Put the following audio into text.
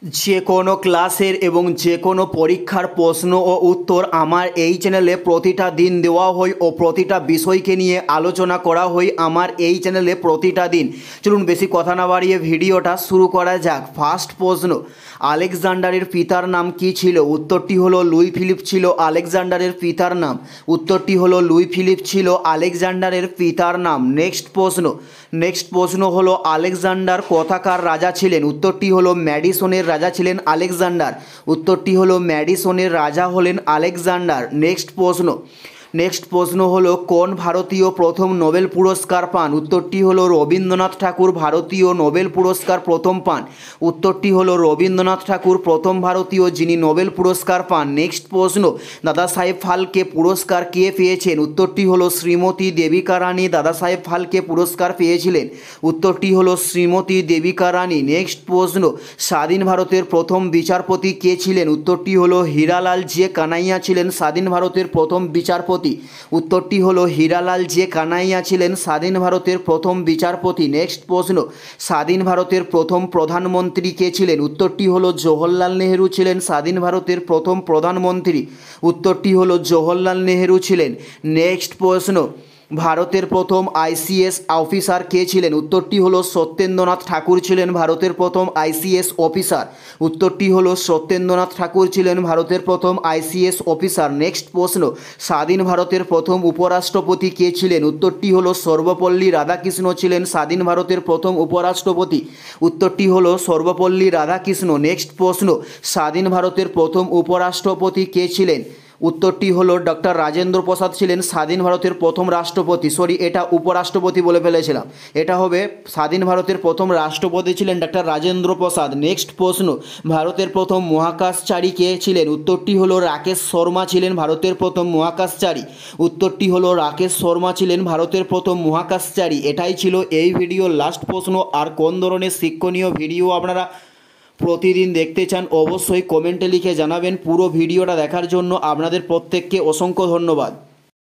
যে কোনো ক্লাসের এবং যে কোনো পরীক্ষার প্রশ্ন ও উত্তর আমার এই চ্যানেলে প্রতিটা দিন দেওয়া হয় ও প্রতিটা বিষয়কে নিয়ে আলোচনা করা হয় আমার এই চ্যানেলে প্রতিটা দিন। চলুন বেশি কথা না বাড়িয়ে ভিডিওটা শুরু করা যাক। ফার্স্ট প্রশ্ন, আলেকজান্ডারের পিতার নাম কি ছিল? উত্তরটি হলো লুই ফিলিপ ছিল আলেকজান্ডারের পিতার নাম। উত্তরটি হলো লুই ফিলিপ ছিল আলেকজান্ডারের পিতার নাম। নেক্সট প্রশ্ন হলো আলেকজান্ডার কোথাকার রাজা ছিলেন? উত্তরটি হলো ম্যাডিসনের রাজা ছিলেন আলেকজান্ডার। উত্তরটি হলো ম্যাডিসনের রাজা হলেন আলেকজান্ডার। নেক্সট প্রশ্ন হলো কোন ভারতীয় প্রথম নোবেল পুরস্কার পান? উত্তরটি হলো রবীন্দ্রনাথ ঠাকুর ভারতীয় নোবেল পুরস্কার প্রথম পান। উত্তরটি হলো রবীন্দ্রনাথ ঠাকুর প্রথম ভারতীয় যিনি নোবেল পুরস্কার পান। নেক্সট প্রশ্ন, দাদা সাহেব ফালকে পুরস্কার কে পেয়েছেন? উত্তরটি হলো শ্রীমতী দেবিকা রানী দাদা সাহেব ফালকে পুরস্কার পেয়েছিলেন। উত্তরটি হলো শ্রীমতী দেবিকা রানী। নেক্সট প্রশ্ন, স্বাধীন ভারতের প্রথম বিচারপতি কে ছিলেন? উত্তরটি হলো হীরালাল জে কানাইয়া ছিলেন স্বাধীন ভারতের প্রথম বিচারপতি। উত্তরটি হলো হীরালাল জে কানাইয়া ছিলেন স্বাধীন ভারতের প্রথম বিচারপতি। নেক্সট প্রশ্ন, স্বাধীন ভারতের প্রথম প্রধানমন্ত্রী কে ছিলেন? উত্তরটি হলো জওহরলাল নেহেরু ছিলেন স্বাধীন ভারতের প্রথম প্রধানমন্ত্রী। উত্তরটি হলো জওহরলাল নেহেরু ছিলেন। নেক্সট প্রশ্ন, ভারতের প্রথম আইসিএস অফিসার কে ছিলেন? উত্তরটি হলো সত্যেন্দ্রনাথ ঠাকুর ছিলেন ভারতের প্রথম আইসিএস অফিসার। উত্তরটি হলো সত্যেন্দ্রনাথ ঠাকুর ছিলেন ভারতের প্রথম আইসিএস অফিসার। নেক্সট প্রশ্ন, স্বাধীন ভারতের প্রথম উপরাষ্ট্রপতি কে ছিলেন? উত্তরটি হলো সর্বপল্লী রাধাকৃষ্ণ ছিলেন স্বাধীন ভারতের প্রথম উপরাষ্ট্রপতি। উত্তরটি হলো সর্বপল্লী রাধাকৃষ্ণ। নেক্সট প্রশ্ন, স্বাধীন ভারতের প্রথম উপরাষ্ট্রপতি কে ছিলেন? উত্তরটি হলো ডক্টর রাজেন্দ্র প্রসাদ ছিলেন স্বাধীন ভারতের প্রথম রাষ্ট্রপতি। এটা উপরাষ্ট্রপতি বলে ফেলেছিলাম, এটা হবে স্বাধীন ভারতের প্রথম রাষ্ট্রপতি ছিলেন ডক্টর রাজেন্দ্র প্রসাদ। নেক্সট প্রশ্ন, ভারতের প্রথম মহাকাশচারী কে ছিলেন? উত্তরটি হলো রাকেশ শর্মা ছিলেন ভারতের প্রথম মহাকাশচারী। উত্তরটি হলো রাকেশ শর্মা ছিলেন ভারতের প্রথম মহাকাশচারী। এটাই ছিল এই ভিডিওর লাস্ট প্রশ্ন। আর কোন ধরনের শিক্ষণীয় ভিডিও আপনারা প্রতিদিন দেখতে চান অবশ্যই কমেন্টে লিখে জানাবেন। পুরো ভিডিওটা দেখার জন্য আপনাদের প্রত্যেককে অসংখ্য ধন্যবাদ।